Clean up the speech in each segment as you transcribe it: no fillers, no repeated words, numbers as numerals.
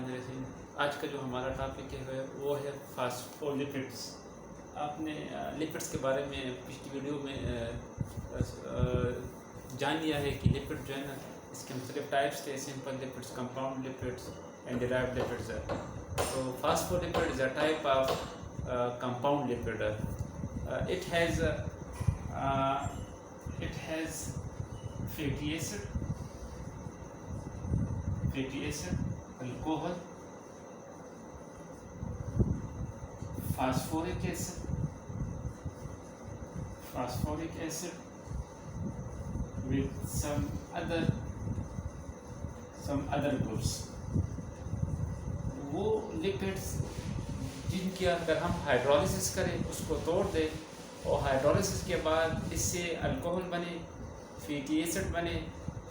बिस्मिल्लाहिर्रहमानिर्रहीम। आज का जो हमारा टॉपिक है वो है फास्फोलिपिड्स। आपने लिपिड्स के बारे में पिछली वीडियो में जान लिया है कि लिपिड जो है ना, इसके मुख्तलिफ टाइप्स थे, simple lipids, compound lipids and derived lipids है। तो phospholipid is a type of compound lipid. It has fatty acid, alcohol, phosphoric acid with some other groups। वो लिपिड्स जिनकी अगर हम हाइड्रोलिसिस करें, उसको तोड़ दें और हाइड्रोलिसिस के बाद इससे अल्कोहल बने, फैटी एसिड बने,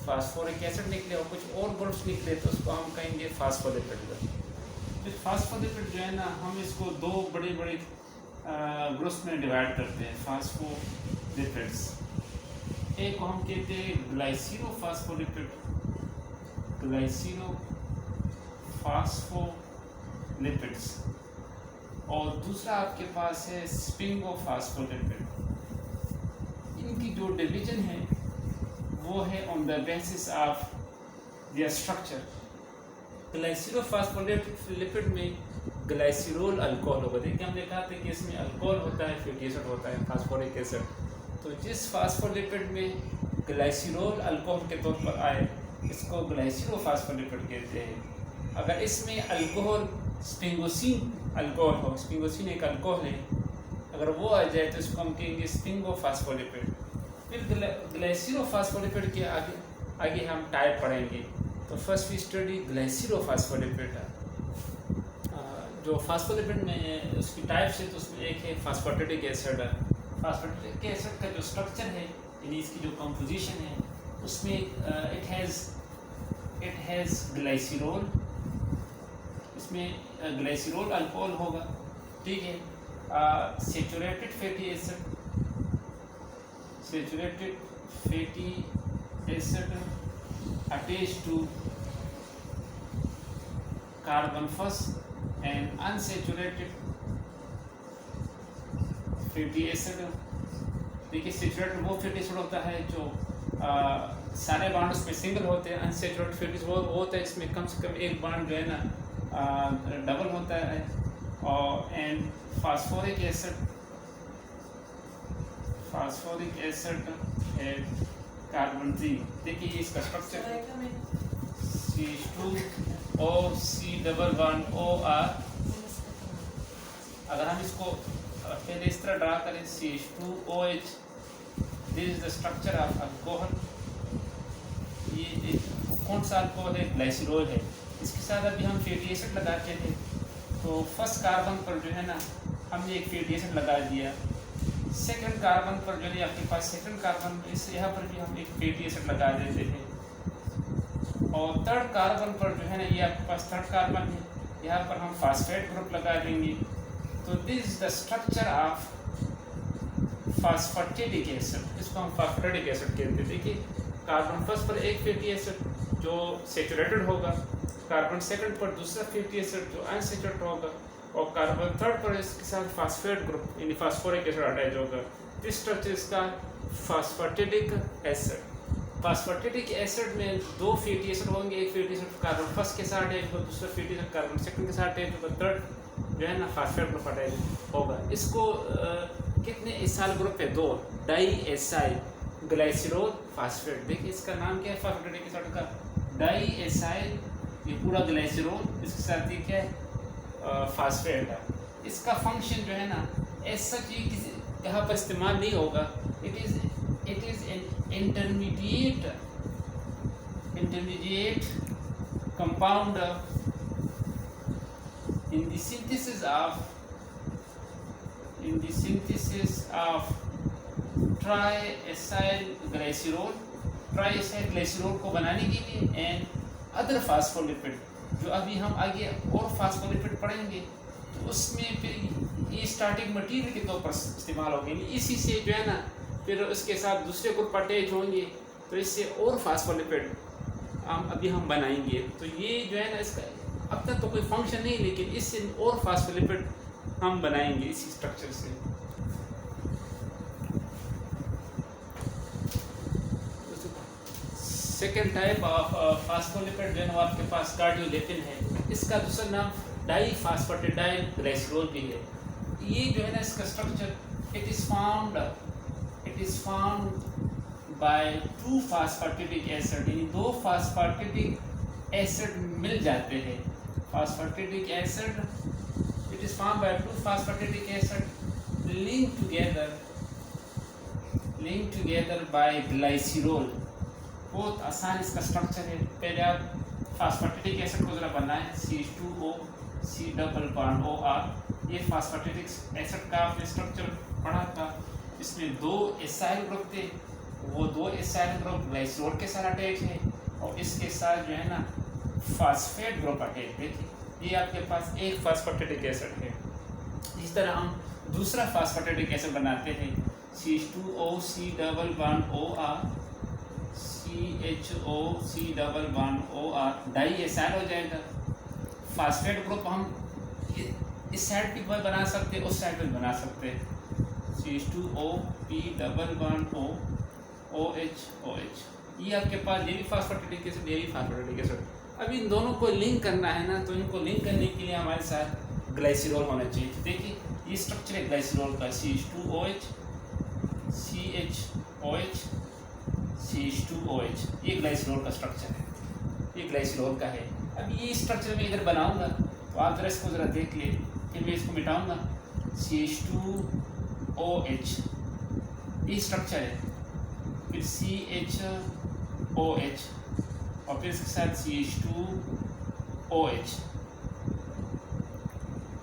फास्फोरिक एसिड निकले और कुछ और ग्रुप्स निकले, तो उसको हम कहेंगे फास्फोलिपिड। फास्फोलिपिड जो है ना, हम इसको दो बड़े बड़े ग्रुप्स में डिवाइड करते हैं, फास्फोलिपिड्स। एक को हम कहते हैं ग्लाइसिरोफास्फोलिपिड्स और दूसरा आपके पास है स्पिंगोफास्फोलिपिड। इनकी जो डिवीजन है वो है on the basis of their structure. Glycerophospholipid में ग्लाइसिरोल अल्कोहल होगा। देखिए हमने कहा था कि इसमें अल्कोहल होता है, फैटी एसिड होता है, फास्फोरिक एसिड। तो जिस फास्फोलिपिड में ग्लाइसिरोल अल्कोहल के तौर पर आए, इसको ग्लाइसिरोफास्फोलिपिड कहते हैं। अगर इसमें अल्कोहल स्पिंगोसिन अल्कोहल हो, स्पिंगोसिन एक अल्कोहल है, अगर वो आ जाए तो इसको हम कहेंगे स्पिंगोफास्फोलिपिड। फिर ग्लाइसिरोफास्फोलिपिड के आगे हम टाइप पढ़ेंगे। तो फर्स्ट वी स्टडी ग्लाइसिरोफास्फोलिपिड। जो फास्फोलिपिड में उसकी टाइप्स है, तो उसमें एक है फास्फेटिक एसिड। फास्फेटिक एसिड का जो स्ट्रक्चर है, यानी इसकी जो कंपोजिशन है, उसमें इट हैज़ ग्लाइसिरोल, इसमें ग्लाइसिरोल अल्कोहल होगा, ठीक है। Saturated fatty acid attached to carbon first and unsaturated fatty acid. देखिए सैचुरेटेड वो फैटी एसिड होता है जो सारे बॉन्ड उसमें सिंगल होते हैं। अनसैचुरेटेड फैटी वो होता है इसमें कम से कम एक बॉन्ड जो है ना डबल होता है। और and phosphoric acid and carbon 3। देखिए ये इसका स्ट्रक्चर है, CH2OC11OR। अगर हम इसको पहले इस तरह ड्रा करें, CH2OH, this is the structure of alcohol. ये कौन सा अल्कोहल है? ग्लाइसिरोल है। इसके साथ अभी हम फैटी एसिड लगाते थे, तो फर्स्ट कार्बन पर जो है ना हमने एक फैटी एसिड लगा दिया। सेकंड कार्बन पर जो है आपके पास सेकंड कार्बन, इस यहाँ पर भी हम एक फैटी एसिड लगा देते हैं। और थर्ड कार्बन पर जो है ना, ये आपके पास थर्ड कार्बन है, यहाँ पर हम फास्फेट ग्रुप लगा देंगे। तो this is the structure of phosphatic acid. इसको हम फास्फेटिक एसिड कहते हैं। देखिए कार्बन फर्स्ट पर एक फैटी एसिड जो सैचुरेटेड होगा, कार्बन सेकंड पर दूसरा फैटी एसिड जो अनसैचुरेटेड होगा, और कार्बन थर्ड पर इसके साथ फास्फेट ग्रुप यानी फास्फोरिक एसिड अटैच होगा। दिस स्ट्रक्चर इसका फास्फेटिक एसिड। फास्फेटिक एसिड में दो फैटी एसिड होंगे, एक फैटी एसिड कार्बन फर्स्ट के साथ अटैच होगा, दूसरा फैटी एसिड कार्बन सेकंड के साथ अटैच होगा, थर्ड जो है ना फास्फेट ग्रुप अटैच होगा। इसको कितने इसाइल ग्रुप है? दो, डाई एसाइल ग्लाइसिरोल फास्फेट। देखिए इसका नाम क्या है फास्फेटिक एसिड का? Diacyl. ये पूरा ग्लाइसिरोल, इसके साथ ये क्या है? फास्फेट है। इसका फंक्शन जो है ना ऐसा चीज किसी यहाँ पर इस्तेमाल नहीं होगा। It is an intermediate compound in the synthesis of triacyl glycerol को बनाने के लिए एंड अदर फास्फोलिपिड। जो अभी हम आगे और फास्फोलिपिड पढ़ेंगे तो उसमें फिर ये स्टार्टिंग मटेरियल के तौर पर इस्तेमाल होगी। इसी से जो है ना फिर उसके साथ दूसरे ग्रुप अटैच होंगे, तो इससे और फास्फोलिपिड हम बनाएंगे। तो ये जो है ना इसका अब तक तो कोई फंक्शन नहीं, लेकिन इससे और फास्फोलिपिड हम बनाएंगे इसी स्ट्रक्चर से। सेकेंड टाइप ऑफ फास्फोलिपिड जो है वो आपके पास कार्डियोलेपिन है। इसका दूसरा नाम डाईफास्फेटिडाइल ग्लाइसरोल भी है। ये जो है ना इसका structure it is found by two phosphatidic acid, यानी दो फास्फेटिडिक एसिड मिल जाते हैं। Phosphatidic acid it is found by two phosphatidic acid link together by glycerol. बहुत आसान इसका स्ट्रक्चर है। पहले आप फास्फेटिडिक एसिड को ज़रा बनाएं, CH2O C double bond OR। ये फास्फेटिडिक एसिड का आपने स्ट्रक्चर पढ़ा था। इसमें दो एसाइल ग्रुप थे, वो दो एसाइल ग्रुप ग्लाइसरोल के साथ अटैच है और इसके साथ जो है ना फास्फेट ग्रुप अटैच। देखिए ये आपके पास एक फास्फेटिडिक एसिड है। इस तरह हम दूसरा फास्फेटिडिक एसिड बनाते हैं, CH2O C double bond OR CHO C double bond OR, diacyl हो जाएगा। फास्फेट ग्रुप हम इस साइड भी बना सकते हैं, उस साइड पर बना सकते हैं। CH2O P double bond O OH। ये आपके पास ये भी फास्फेटिडिक एसिड, ये भी फास्फेटिडिक एसिड। अब इन दोनों को लिंक करना है ना, तो इनको लिंक करने के लिए हमारे साथ ग्लाइसरोल होना चाहिए। देखिए ये स्ट्रक्चर है ग्लाइसरोल का, CH2OH CHOH CH2OH। ये ग्लाइसरोल का स्ट्रक्चर है, ये ग्लाइसरोल का है। अब ये स्ट्रक्चर मैं इधर बनाऊंगा तो आप जरा इसको ज़रा देख ले, फिर मैं इसको मिटाऊंगा। CH2OH ये स्ट्रक्चर है, फिर CHOH और फिर इसके साथ CH2OH।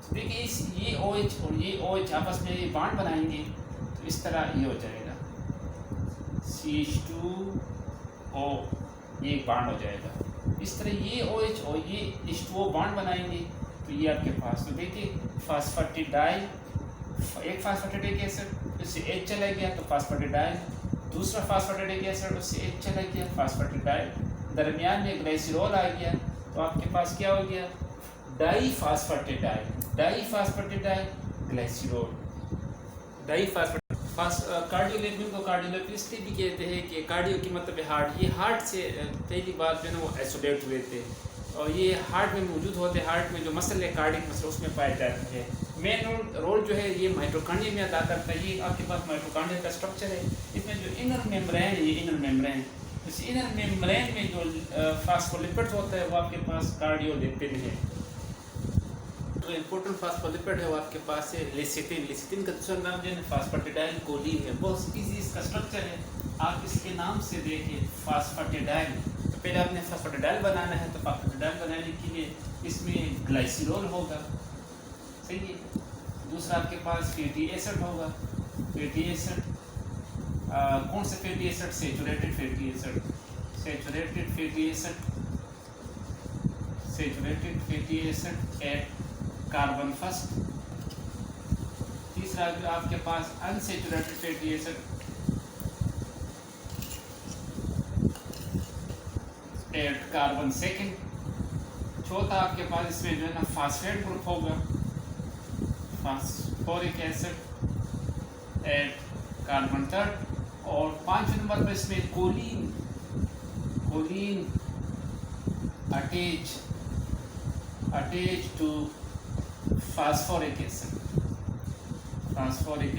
तो देखिए ये OH और ये OH आपस में बॉन्ड बनाएंगे तो इस तरह ये हो जाएगा, CH2O ये एक बॉन्ड हो जाएगा। इस तरह ये OH और ये H2O बॉन्ड बनाएंगे तो ये आपके पास, तो देखिए फास्फेटिडाइल, एक फास्फेटिडिक एसिड उससे H चला गया तो फास्फेटिडाइल, दूसरा फास्फेटिडिक एसिड उससे H चला गया फास्फेटिडाइल, दरमियान में ग्लाइसरोल आ गया तो आपके पास क्या हो गया, डाईफास्फेटिडाइल ग्लाइसरोल। कार्डियोलेपिन को कार्डियोलेपिन इसलिए भी कहते हैं कि कार्डियो की मतलब हार्ट। ये हार्ट से पहली बार जो है ना वो आइसोलेट हुए थे और ये हार्ट में मौजूद होते हैं। हार्ट में जो मसल है कार्डियक मसल उसमें पाए जाते हैं। मेन रोल जो है ये माइटोकॉन्ड्रिया में अदा करता है। ये आपके पास माइटोकॉन्ड्रिया का स्ट्रक्चर है। इसमें जो इनर मेम्ब्रेन है, ये इनर मेम्ब्रेन, इस इनर मेम्ब्रेन में जो फास्फोलिपिड होता है वो आपके पास कार्डियोलेपिन है। जो इम्पोर्टेंट फास्फोलिपिड है वो आपके पास है लेसिटिन। लेसिटिन का दूसरा नाम जो है फास्फेटिडाइल कोलिन है। बहुत ईजी इसका स्ट्रक्चर है, आप इसके नाम से देखिए फास्फेटिडाइल। तो पहले आपने फास्फेटिडाइल बनाना है, तो फास्फेटिडाइल बनाने के लिए इसमें ग्लाइसरोल होगा, सही है। दूसरा आपके पास फैटी एसिड होगा। फैटी एसिड कौन से fatty acid? Saturated fatty acid. Saturated fatty acid at carbon first. तीसरा आपके पास unsaturated fatty acid at carbon second. चौथा आपके पास इसमें जो है ना फास्फेट ग्रुप होगा, phosphoric acid at carbon third. और 5वें नंबर पर इसमें choline attach to phosphoric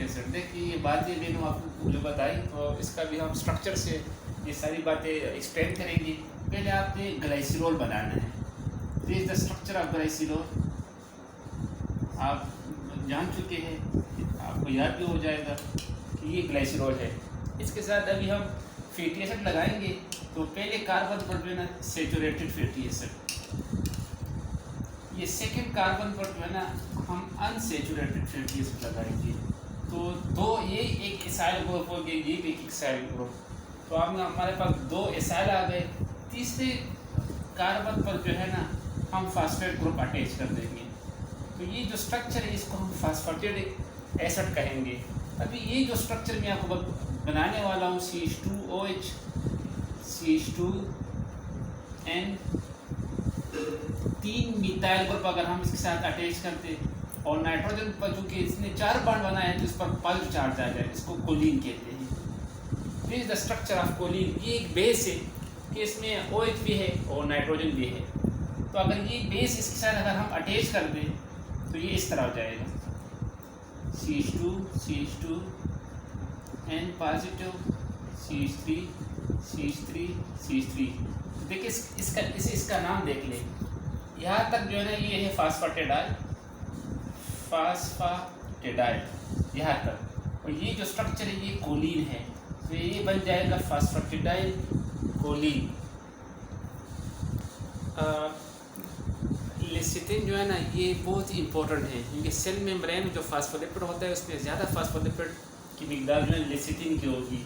acid. देखिए ये बातें मैंने आपको जो बताई तो इसका भी हम स्ट्रक्चर से ये सारी बातें एक्सप्लेन करेंगे। पहले आपने ग्लाइसरोल बनाना है। This is the structure of glycerol. आप जान चुके हैं, आपको याद भी हो जाएगा कि ये ग्लाइसरोल है। इसके साथ अभी हम फैटी एसिड लगाएंगे तो पहले कार्बन पर जो है ना सैचुरेटेड फैटी एसिड, ये सेकंड कार्बन पर जो है ना हम अनसैचुरेटेड फैटी एसिड लगाएंगे। तो दो ये एक एसाइल ग्रुप हो गया, ये भी एक एसाइल ग्रुप। तो अब हमारे पास दो एसाइल आ गए। तीसरे कार्बन पर जो है ना हम फास्फेट ग्रुप अटैच कर देंगे। तो ये जो स्ट्रक्चर है इसको हम फास्फेटिडिक एसिड कहेंगे। अभी ये जो स्ट्रक्चर मैं आपको बनाने वाला हूँ CH2OH CH2N 3 मिथाइल ग्रुप अगर हम इसके साथ अटैच करते और नाइट्रोजन पर चूँकि इसने 4 बॉन्ड बनाए हैं तो इस पर पॉजिटिव चार्ज आ जाए, इसको कोलिन कहते हैं। This is the structure of choline. ये एक बेस है कि इसमें OH भी है और नाइट्रोजन भी है। तो अगर ये बेस इसके साथ अगर हम अटैच कर दें तो ये इस तरह हो जाएगा, CH2 N पॉजिटिव, CH3 देखिए इसका नाम देख लें। यहाँ तक जो है ना ये है फास्फाटेडाइल यहाँ तक, और ये जो स्ट्रक्चर है ये कोलिन है, तो ये बन जाएगा फास्फाटेडाइल कोलिन। लेसिथिन जो है ना ये बहुत ही इंपॉर्टेंट है, क्योंकि सेल मेम्ब्रेन में जो फास्फोलिपिड होता है उसमें ज़्यादा फास्फोलिपिड की मिकदार जो है लेसिथिन की होगी।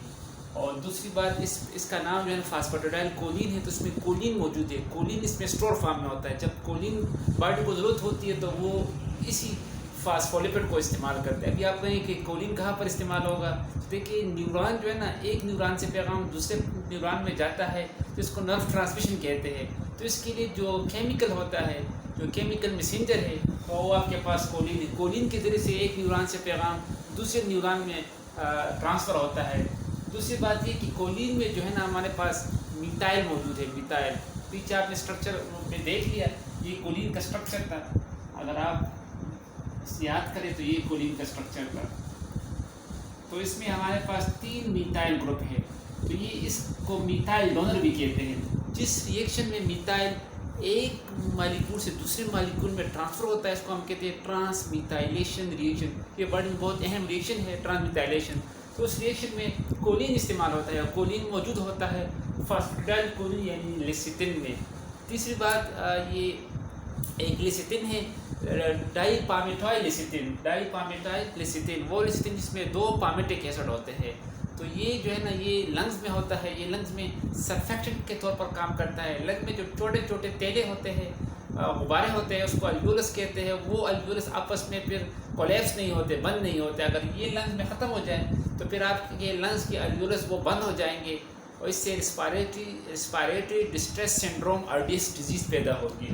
और दूसरी बात इसका नाम जो है फास्फाटेडाइल कोलिन है, तो इसमें कोलिन मौजूद है। कोलिन इसमें स्टोर फॉर्म में होता है। जब कोलिन बॉडी को ज़रूरत होती है तो वो इसी फास्फोलिपिड को इस्तेमाल करते हैं। अभी आप कहें कि कोलिन कहाँ पर इस्तेमाल होगा, देखिए न्यूरॉन जो है ना, एक न्यूरॉन से पैगाम दूसरे न्यूरॉन में जाता है तो इसको नर्व ट्रांसमिशन कहते हैं। तो इसके लिए जो केमिकल होता है, जो केमिकल मैसेंजर है, तो वो आपके पास कोलिन है। कोलिन के ज़रिए से एक न्यूरॉन से पैगाम दूसरे न्यूरॉन में ट्रांसफ़र होता है। दूसरी बात ये कि कोलिन में जो है ना हमारे पास मिथाइल मौजूद है। मिथाइल पीछे आपने स्ट्रक्चर में देख लिया, ये कोलिन का स्ट्रक्चर था। अगर आप याद करें तो ये कोलिन का स्ट्रक्चर था। तो इसमें हमारे पास 3 मिथाइल ग्रुप है, तो ये इसको मिथाइल डोनर भी कहते हैं। जिस रिएक्शन में मिथाइल एक मालिक्यूल से दूसरे मालिक्यूल में ट्रांसफ़र होता है इसको हम कहते हैं ट्रांसमिथाइलेशन रिएक्शन। ये बड़ी बहुत अहम रिएक्शन है ट्रांसमिथाइलेशन। तो उस रिएक्शन में कोलिन इस्तेमाल होता है, कोलिन मौजूद होता है फास्फाटेडाइल कोलिन यानी लेसिथिन में। तीसरी बात ये एक लेसिथिन है डाईपामेटाइल लेसिथिन, वो लेसिथिन जिसमें 2 पामेटिक एसिड होते हैं। तो ये जो है ना ये लंग्स में होता है, ये लंग्स में सरफेक्टेंट के तौर पर काम करता है। लंग्स में जो छोटे छोटे तेले होते हैं, गुब्बारे होते हैं, उसको अल्वियोलस कहते हैं। वो अल्वियोलस आपस में फिर कोलैप्स नहीं होते, बंद नहीं होते। अगर ये लंग्स में ख़त्म हो जाए तो फिर आपके लंग्स के अल्वियोलस वो बंद हो जाएंगे और इससे respiratory distress syndrome RDS disease पैदा होगी।